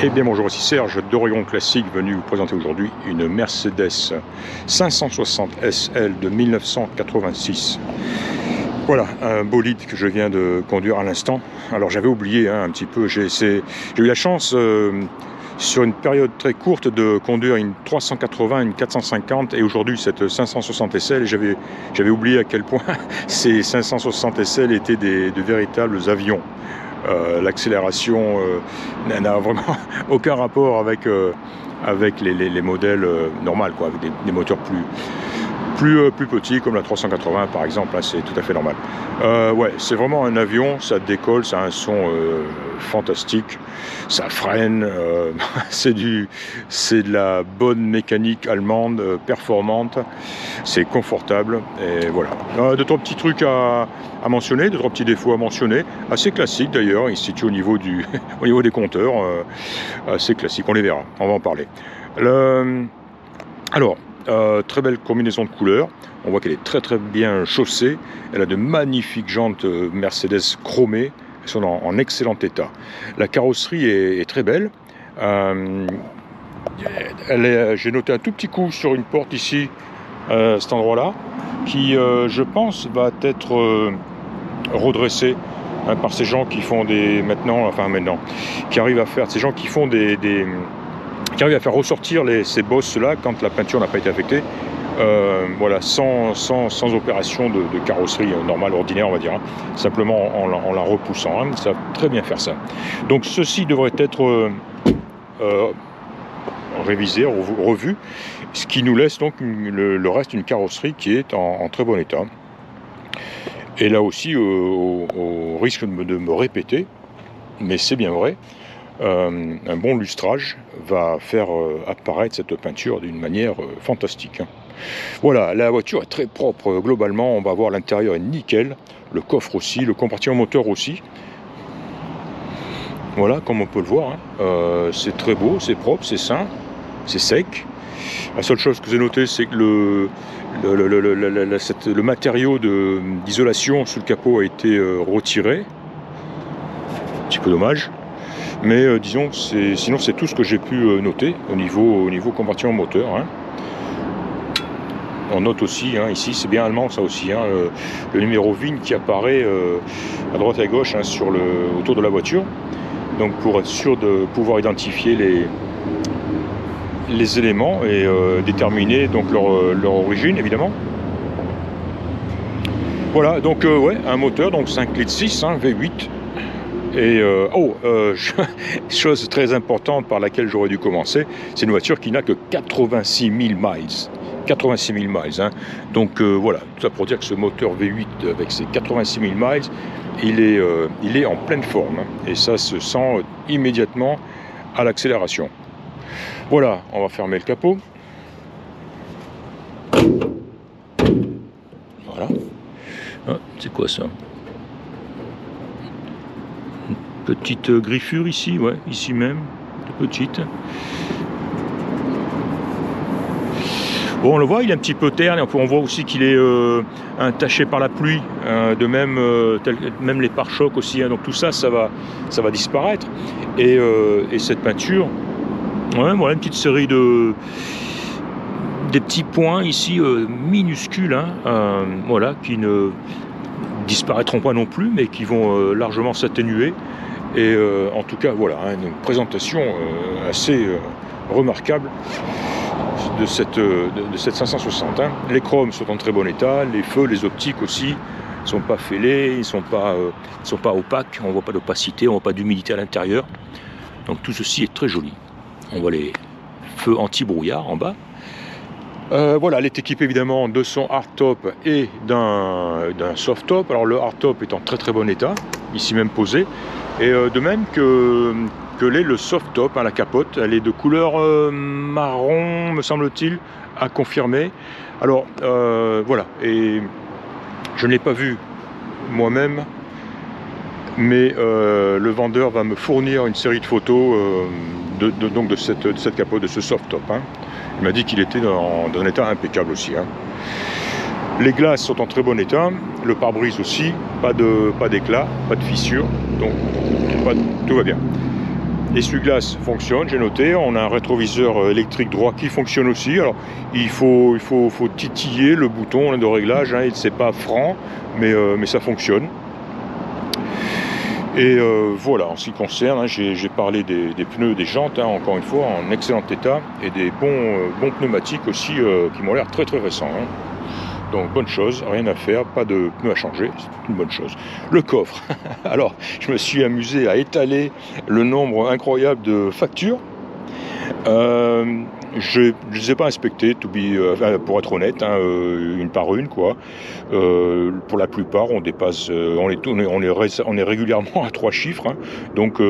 Eh bien bonjour, ici Serge d'Oregon Classique, venu vous présenter aujourd'hui une Mercedes 560 SL de 1986. Voilà, un bolide que je viens de conduire à l'instant. Alors j'avais oublié un petit peu, j'ai eu la chance sur une période très courte de conduire une 380, une 450 et aujourd'hui cette 560 SL. J'avais oublié à quel point ces 560 SL étaient de véritables avions. L'accélération n'a vraiment aucun rapport avec les modèles normaux, quoi, avec des moteurs plus petits comme la 380 par exemple. Là c'est tout à fait normal. Ouais, c'est vraiment un avion, ça décolle, ça a un son fantastique, ça freine, c'est de la bonne mécanique allemande, performante, c'est confortable et voilà. Deux trois petits trucs à mentionner, deux trois petits défauts à mentionner, assez classiques d'ailleurs, ils se situent au niveau au niveau des compteurs, assez classiques, on les verra, on va en parler. Alors, très belle combinaison de couleurs, on voit qu'elle est très bien chaussée, elle a de magnifiques jantes Mercedes chromées, elles sont en excellent état. La carrosserie est très belle, j'ai noté un tout petit coup sur une porte ici, cet endroit-là, qui je pense va être redressé par ces gens qui font qui arrivent à faire, ces gens qui font qui arrivent à faire ressortir ces bosses-là quand la peinture n'a pas été affectée, voilà, sans opération de carrosserie normale, ordinaire, on va dire, hein, simplement en la repoussant, hein, ça va très bien faire ça. Donc ceci devrait être révisé, revu, ce qui nous laisse donc le reste d'une carrosserie qui est en très bon état. Et là aussi, au risque de me répéter, mais c'est bien vrai, un bon lustrage va faire apparaître cette peinture d'une manière fantastique. Voilà, la voiture est très propre globalement, on va voir l'intérieur est nickel, le coffre aussi, le compartiment moteur aussi. Voilà, comme on peut le voir, hein. C'est très beau, c'est propre, c'est sain, c'est sec. La seule chose que j'ai noté, c'est que le matériau d'isolation sous le capot a été retiré. Un petit peu dommage. Mais disons que sinon c'est tout ce que j'ai pu noter au niveau compartiment moteur, hein. On note aussi, hein, ici c'est bien allemand ça aussi, hein, le numéro VIN qui apparaît à droite et à gauche, hein, autour de la voiture. Donc pour être sûr de pouvoir identifier les éléments et déterminer donc leur origine évidemment. Voilà, donc ouais, un moteur, donc 5,6 litres, hein, V8. Et chose très importante par laquelle j'aurais dû commencer, c'est une voiture qui n'a que 86 000 miles. 86 000 miles, hein. Donc voilà, tout ça pour dire que ce moteur V8 avec ses 86 000 miles, il est en pleine forme, hein, et ça se sent immédiatement à l'accélération. Voilà, on va fermer le capot. Voilà. Ah, c'est quoi ça? Petite griffure ici, ouais, ici même, petite. Bon, on le voit, il est un petit peu terne, et on voit aussi qu'il est entaché par la pluie, de même les pare-chocs aussi, hein, donc tout ça, ça va disparaître. Et cette peinture, ouais, voilà une petite série des petits points ici minuscules, hein, voilà, qui ne disparaîtront pas non plus, mais qui vont largement s'atténuer. Et en tout cas, voilà, hein, une présentation assez remarquable de cette 560. Hein. Les chromes sont en très bon état, les feux, les optiques aussi, ne sont pas fêlés, ils ne sont pas opaques, on ne voit pas d'opacité, on ne voit pas d'humidité à l'intérieur. Donc tout ceci est très joli. On voit les feux anti-brouillard en bas. Voilà, elle est équipée évidemment de son hardtop et d'un softtop. Alors le hardtop est en très bon état, ici même posé, et de même que l'est le softtop, hein, la capote, elle est de couleur marron, me semble-t-il, à confirmer. Alors voilà, et je ne l'ai pas vu moi-même, mais le vendeur va me fournir une série de photos donc de cette capote, de ce softtop, hein. Il m'a dit qu'il était dans un état impeccable aussi, hein. Les glaces sont en très bon état, le pare-brise aussi, pas d'éclat, pas de fissure, donc tout va bien. L'essuie-glace fonctionne, j'ai noté. On a un rétroviseur électrique droit qui fonctionne aussi. Alors, il faut titiller le bouton de réglage. Hein. C'est pas franc, mais ça fonctionne. Et voilà, en ce qui concerne, hein, j'ai parlé des pneus, des jantes, hein, encore une fois, en excellent état, et des bons pneumatiques aussi, qui m'ont l'air très très récents. Hein. Donc bonne chose, rien à faire, pas de pneus à changer, c'est une bonne chose. Le coffre, alors je me suis amusé à étaler le nombre incroyable de factures. Je ne les ai pas inspectées, pour être honnête, hein, une par une, quoi. Pour la plupart, on dépasse, on est régulièrement à 3 chiffres, hein. Donc,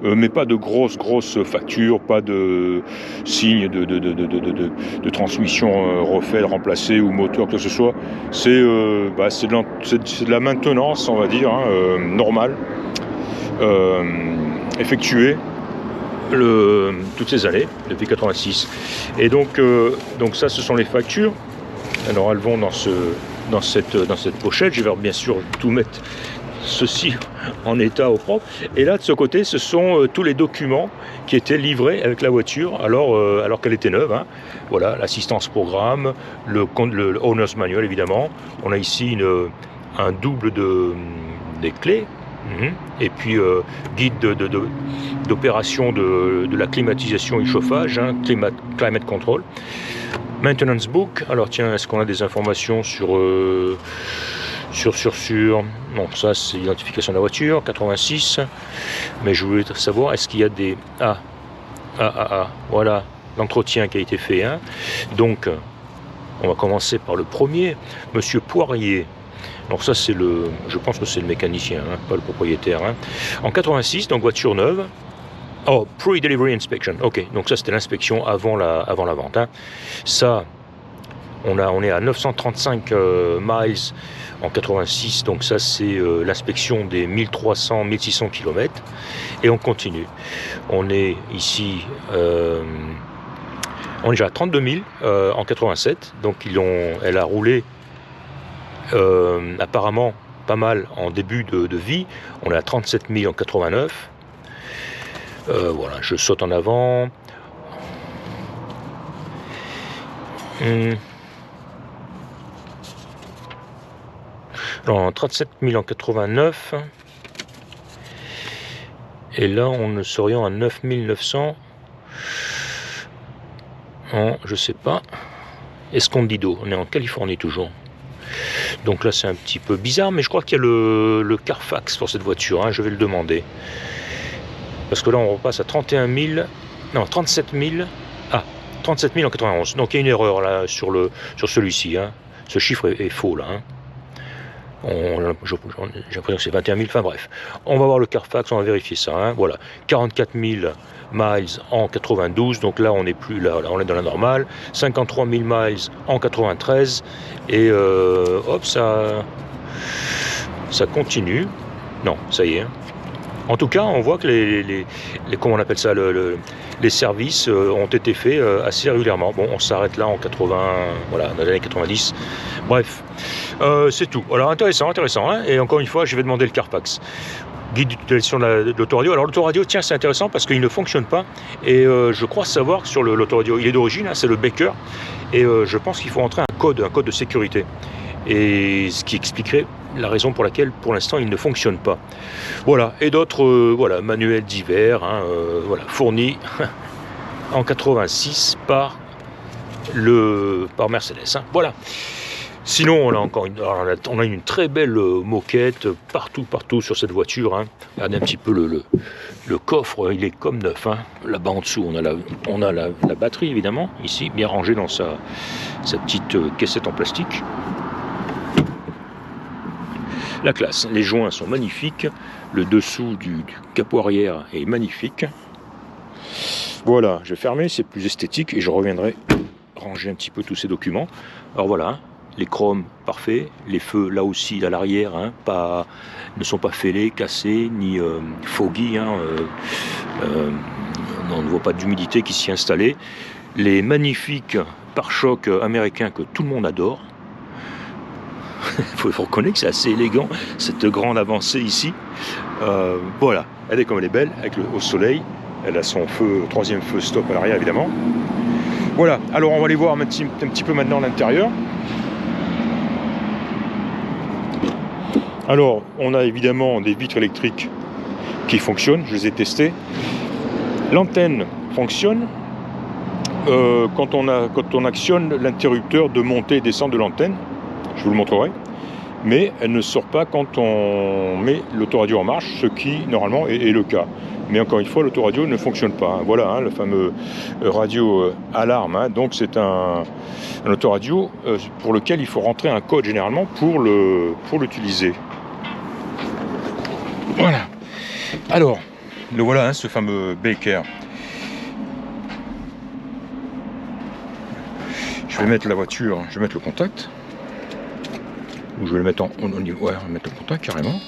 mais pas de grosses factures, pas de signes de transmission refaite, remplacée ou moteur, que ce soit. C'est de la maintenance, on va dire, hein, normale, effectuée. Toutes ces années, depuis 86. Et donc ça, ce sont les factures. Alors elles vont dans cette pochette. Je vais bien sûr tout mettre ceci en état au propre. Et là, de ce côté, ce sont tous les documents qui étaient livrés avec la voiture alors qu'elle était neuve. Hein. Voilà, l'assistance programme, le owner's manual évidemment. On a ici un double des clés. Et puis guide d'opération de la climatisation et chauffage, hein, climate control. Maintenance book. Alors tiens, est-ce qu'on a des informations sur non, ça c'est l'identification de la voiture, 86. Mais je voulais savoir, est-ce qu'il y a des voilà l'entretien qui a été fait. Hein. Donc on va commencer par le premier, Monsieur Poirier. Alors ça, je pense que c'est le mécanicien, hein, pas le propriétaire. Hein. En 86, donc voiture neuve. Oh, pre-delivery inspection. Ok, donc ça c'était l'inspection avant la vente. Hein. Ça, on est à 935 miles en 86, donc ça c'est l'inspection des 1300-1600 km. Et on continue. On est ici, on est déjà à 32 000 en 87, donc elle a roulé apparemment pas mal en début de vie. On est à 37 000 en 89. Voilà, je saute en avant. Alors, 37 000 en 89. Et là, on serions à 9 900. Je sais pas. Escondido, on est en Californie toujours. Donc là c'est un petit peu bizarre, mais je crois qu'il y a le Carfax pour cette voiture, hein, je vais le demander. Parce que là on repasse à 37 000, 37 000 en 91. Donc il y a une erreur là sur celui-ci, hein. Ce chiffre est faux là. Hein. J'ai l'impression que c'est 21 000, enfin bref. On va voir le Carfax, on va vérifier ça. Hein. Voilà, 44 000 miles en 92, donc là on n'est plus là, on est dans la normale. 53 000 miles en 93, et hop, ça continue. Non, ça y est. En tout cas, on voit que les comment on appelle ça, les services ont été faits assez régulièrement. Bon, on s'arrête là en 80, voilà, dans les années 90. Bref, c'est tout. Alors intéressant, hein. Et encore une fois, je vais demander le Carfax. Guide d'utilisation de l'autoradio. Alors l'autoradio, tiens, c'est intéressant parce qu'il ne fonctionne pas. Et je crois savoir que sur l'autoradio, il est d'origine, hein, c'est le Baker. Et je pense qu'il faut entrer un code de sécurité. Et ce qui expliquerait la raison pour laquelle, pour l'instant, il ne fonctionne pas. Voilà. Et d'autres manuels divers, hein, fournis en 86 par Mercedes. Hein. Voilà. Sinon, on a une très belle moquette partout sur cette voiture. Hein. Regardez un petit peu le coffre, il est comme neuf. Hein. Là-bas en dessous, on a la batterie, évidemment, ici, bien rangée dans sa petite caissette en plastique. La classe, les joints sont magnifiques, le dessous du capot arrière est magnifique. Voilà, je vais fermer, c'est plus esthétique et je reviendrai ranger un petit peu tous ces documents. Alors voilà, les chromes parfaits, les feux là aussi à l'arrière, hein, ne sont pas fêlés, cassés, ni foggy, hein, on ne voit pas d'humidité qui s'y est installée. Les magnifiques pare-chocs américains que tout le monde adore. Il faut reconnaître que c'est assez élégant, cette grande avancée ici. Voilà, elle est comme elle est belle, avec au soleil. Elle a son feu, troisième feu stop à l'arrière évidemment. Voilà, alors on va aller voir un petit peu maintenant l'intérieur. Alors, on a évidemment des vitres électriques qui fonctionnent, je les ai testées. L'antenne fonctionne quand on actionne l'interrupteur de montée et descente de l'antenne. Je vous le montrerai. Mais elle ne sort pas quand on met l'autoradio en marche, ce qui normalement est le cas. Mais encore une fois, l'autoradio ne fonctionne pas. Hein. Voilà, hein, le fameux radio alarme. Hein. Donc c'est un autoradio pour lequel il faut rentrer un code généralement pour l'utiliser. Voilà. Alors, le voilà, hein, ce fameux Baker. Je vais mettre la voiture, je vais mettre le contact. Ou je vais le mettre ouais, on va mettre le contact carrément.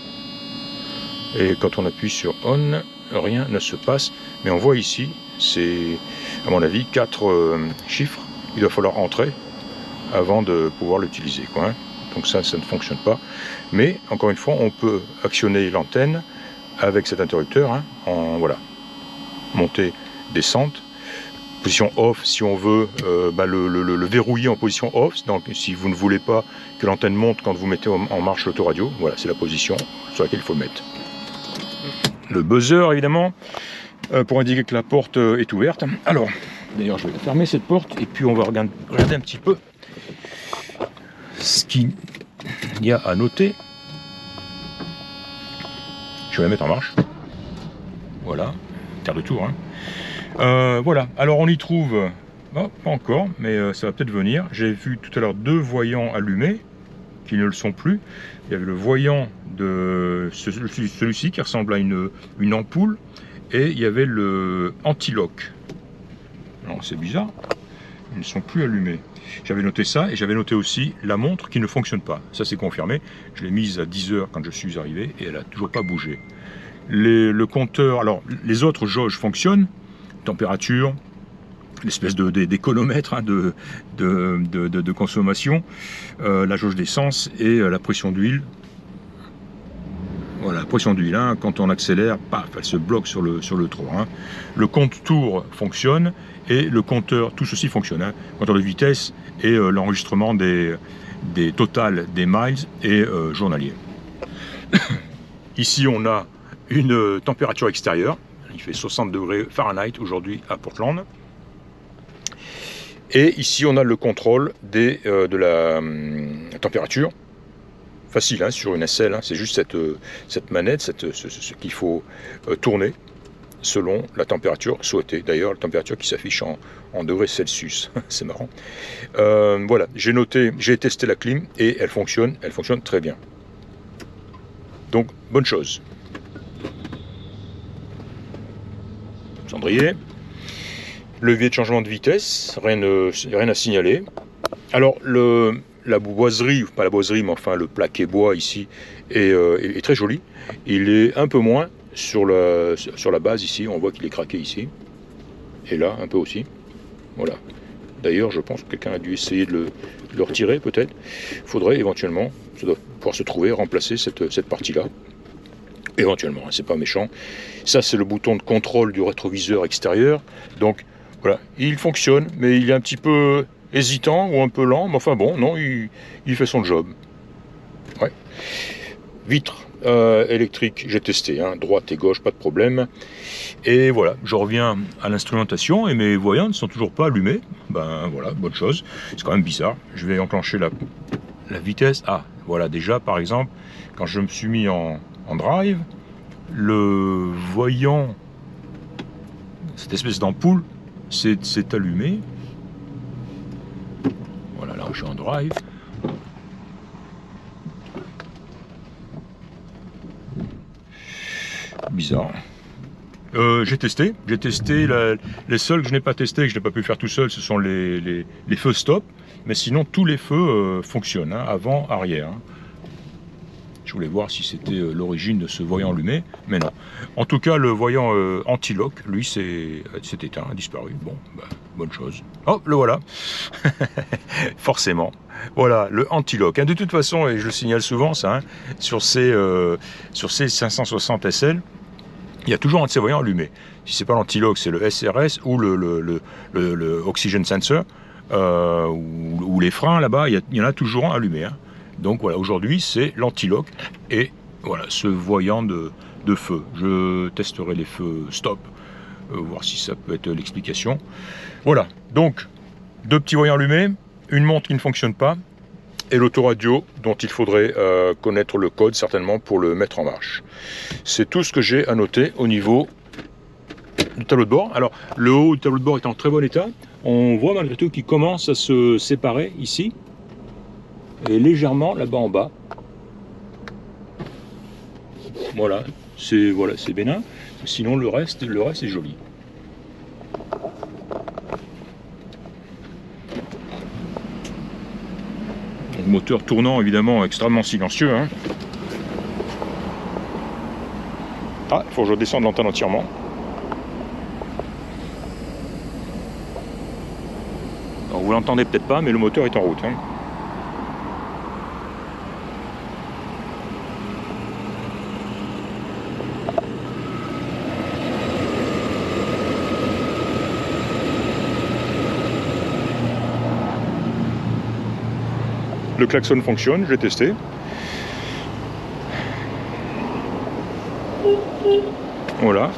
Et quand on appuie sur on, rien ne se passe. Mais on voit ici, c'est à mon avis 4 chiffres. Il doit falloir entrer avant de pouvoir l'utiliser, quoi, hein. Donc ça ne fonctionne pas. Mais encore une fois, on peut actionner l'antenne avec cet interrupteur, hein, en voilà, montée, descente. Position off, si on veut le verrouiller en position off. Donc si vous ne voulez pas que l'antenne monte quand vous mettez en marche l'autoradio, voilà, c'est la position sur laquelle il faut le mettre. Le buzzer évidemment pour indiquer que la porte est ouverte. Alors d'ailleurs je vais fermer cette porte et puis on va regarder un petit peu ce qu'il y a à noter. Je vais la mettre en marche. Voilà, terre de tour, hein. Voilà, alors on y trouve, pas encore, mais ça va peut-être venir. J'ai vu tout à l'heure 2 voyants allumés, qui ne le sont plus. Il y avait le voyant de celui-ci qui ressemble à une ampoule, et il y avait le anti-lock. Alors c'est bizarre, ils ne sont plus allumés. J'avais noté ça, et j'avais noté aussi la montre qui ne fonctionne pas. Ça c'est confirmé, je l'ai mise à 10 h quand je suis arrivé, et elle n'a toujours pas bougé. Le compteur, alors les autres jauges fonctionnent, température, l'espèce d'économètre, hein, de consommation, la jauge d'essence et la pression d'huile. Voilà, la pression d'huile, hein, quand on accélère, paf, elle se bloque sur le trot. Hein. Le compte tour fonctionne et le compteur, tout ceci fonctionne. Hein, compteur de vitesse et l'enregistrement des totales des miles et journaliers. Ici, on a une température extérieure. Il fait 60 degrés Fahrenheit aujourd'hui à Portland. Et ici, on a le contrôle de la température. Facile, hein, sur une aisselle. Hein, c'est juste cette manette, ce qu'il faut tourner selon la température souhaitée. D'ailleurs, la température qui s'affiche en degrés Celsius. C'est marrant. Voilà, j'ai testé la clim et elle fonctionne très bien. Donc, bonne chose. Cendrier, levier de changement de vitesse, rien à signaler. Alors la boiserie, pas la boiserie, mais enfin le plaqué bois ici est très joli. Il est un peu moins sur la base ici, on voit qu'il est craqué ici. Et là, un peu aussi. Voilà. D'ailleurs, je pense que quelqu'un a dû essayer de le retirer peut-être. Il faudrait éventuellement, ça doit pouvoir se trouver, remplacer cette partie-là. Éventuellement, hein, c'est pas méchant. Ça, c'est le bouton de contrôle du rétroviseur extérieur. Donc, voilà, il fonctionne, mais il est un petit peu hésitant ou un peu lent. Mais enfin bon, non, il fait son job. Ouais. Vitre électrique, j'ai testé, hein, droite et gauche, pas de problème. Et voilà, je reviens à l'instrumentation et mes voyants ne sont toujours pas allumés. Ben voilà, bonne chose. C'est quand même bizarre. Je vais enclencher la vitesse. Ah, voilà, déjà, par exemple, quand je me suis mis en drive, le voyant, cette espèce d'ampoule, s'est allumé. Voilà, là je suis en drive. Bizarre. J'ai testé. Les seuls que je n'ai pas testé, que je n'ai pas pu faire tout seul, ce sont les feux stop. Mais sinon, tous les feux fonctionnent, hein, avant, arrière. Hein. Je voulais voir si c'était l'origine de ce voyant allumé, mais non. En tout cas, le voyant anti-lock, lui, s'est éteint, a disparu. Bon, bah, bonne chose. Oh, le voilà. Forcément. Voilà, le anti-lock. De toute façon, et je le signale souvent, ça, sur ces 560 SL, il y a toujours un de ces voyants allumé. Si c'est pas l'anti-lock, c'est le SRS ou le Oxygen Sensor, ou les freins là-bas, il y en a toujours un allumé. Donc voilà, aujourd'hui, c'est l'anti-lock et voilà, ce voyant de feu. Je testerai les feux stop, voir si ça peut être l'explication. Voilà, donc 2 petits voyants allumés, une montre qui ne fonctionne pas, et l'autoradio dont il faudrait connaître le code certainement pour le mettre en marche. C'est tout ce que j'ai à noter au niveau du tableau de bord. Alors le haut du tableau de bord est en très bon état. On voit malgré tout qu'il commence à se séparer ici et légèrement là-bas en bas. Voilà, c'est bénin. Sinon le reste est joli. Le moteur tournant évidemment extrêmement silencieux. Ah, il faut que je redescende l'antenne entièrement. Alors, vous l'entendez peut-être pas, mais le moteur est en route. Le klaxon fonctionne, je l'ai testé. Voilà.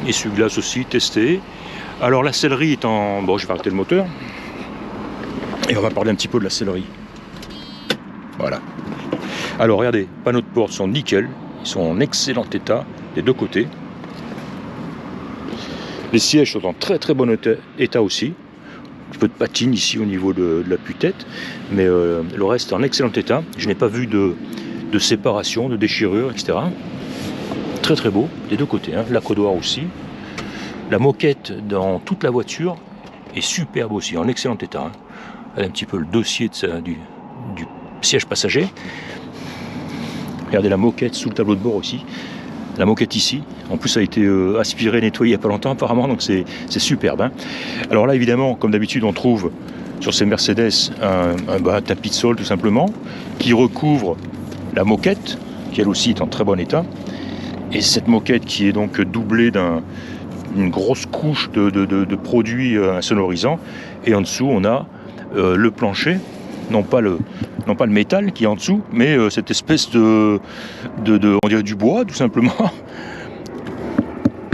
Essuie-glace aussi, testé. Alors la sellerie est en... Bon, je vais arrêter le moteur. Et on va parler un petit peu de la sellerie. Voilà. Alors regardez, panneaux de porte sont nickel. Ils sont en excellent état des deux côtés. Les sièges sont en très très bon état aussi. Un peu de patine ici au niveau de l'appui-tête, mais le reste est en excellent état. Je n'ai pas vu de séparation, de déchirure, etc. Très très beau des deux côtés, l'accodoir aussi. La moquette dans toute la voiture est superbe aussi, en excellent état. Elle a un petit peu le dossier du siège passager. Regardez la moquette sous le tableau de bord aussi. La moquette ici, en plus ça a été aspiré, nettoyé il n'y a pas longtemps apparemment, donc c'est superbe. Alors là évidemment, comme d'habitude, on trouve sur ces Mercedes un tapis de sol tout simplement, qui recouvre la moquette, qui elle aussi est en très bon état. Et cette moquette qui est donc doublée d'une grosse couche de produits insonorisants. Et en dessous on a le plancher, non pas le métal qui est en dessous, mais cette espèce on dirait du bois tout simplement.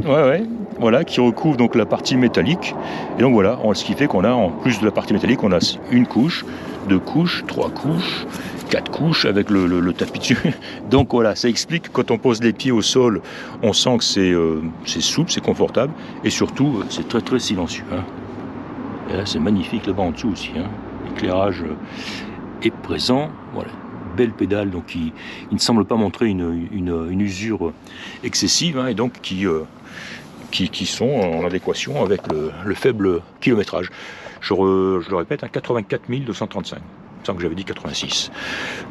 Ouais, voilà, qui recouvre donc la partie métallique. Et donc voilà, ce qui fait qu'on a, en plus de la partie métallique, on a une couche, 2 couches, 3 couches, 4 couches avec le tapis dessus. Donc voilà, ça explique que quand on pose les pieds au sol, on sent que c'est souple, c'est confortable, et surtout c'est très très silencieux. Et là c'est magnifique là-bas en dessous aussi. L'éclairage est présent. Voilà, belle pédale, donc il ne semble pas montrer une usure excessive, et donc qui sont en adéquation avec le faible kilométrage. Je le répète, 84 235. Il me semble que j'avais dit 86.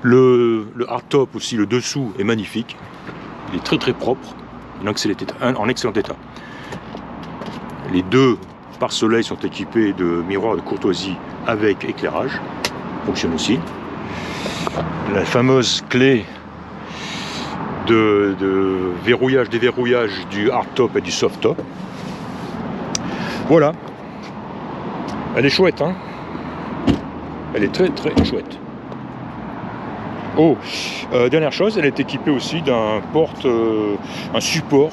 Le hardtop aussi, le dessous est magnifique. Il est très très propre, en excellent état. Les deux pare-soleil sont équipés de miroirs de courtoisie avec éclairage. Fonctionne aussi. La fameuse clé de verrouillage, déverrouillage du hardtop et du softtop. Voilà. Elle est chouette, Elle est très très chouette. Oh, dernière chose, elle est équipée aussi d'un un support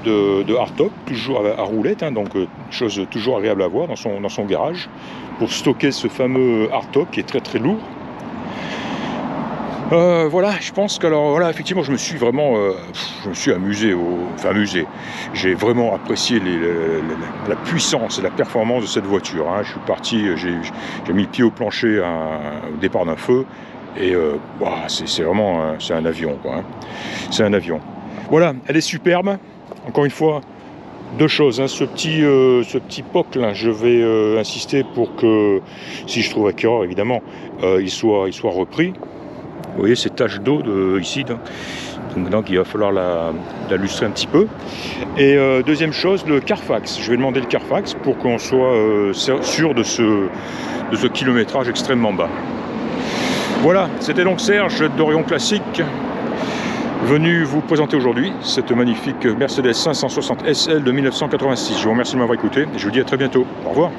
de hardtop, toujours à roulette, donc chose toujours agréable à voir dans son garage, pour stocker ce fameux hardtop qui est très très lourd. Voilà, je pense que effectivement, je me suis vraiment, amusé. J'ai vraiment apprécié la puissance et la performance de cette voiture. Je suis parti, j'ai mis le pied au plancher au départ d'un feu, et c'est vraiment, c'est un avion, C'est un avion. Voilà, elle est superbe. Encore une fois, deux choses. Ce petit POC là, je vais insister pour que, si je trouve à cœur, évidemment, il soit repris. Vous voyez ces taches d'eau ici, Donc il va falloir la lustrer un petit peu. Et deuxième chose, le Carfax. Je vais demander le Carfax pour qu'on soit sûr de ce kilométrage extrêmement bas. Voilà, c'était donc Serge d'Orion Classique, venu vous présenter aujourd'hui cette magnifique Mercedes 560 SL de 1986. Je vous remercie de m'avoir écouté et je vous dis à très bientôt. Au revoir.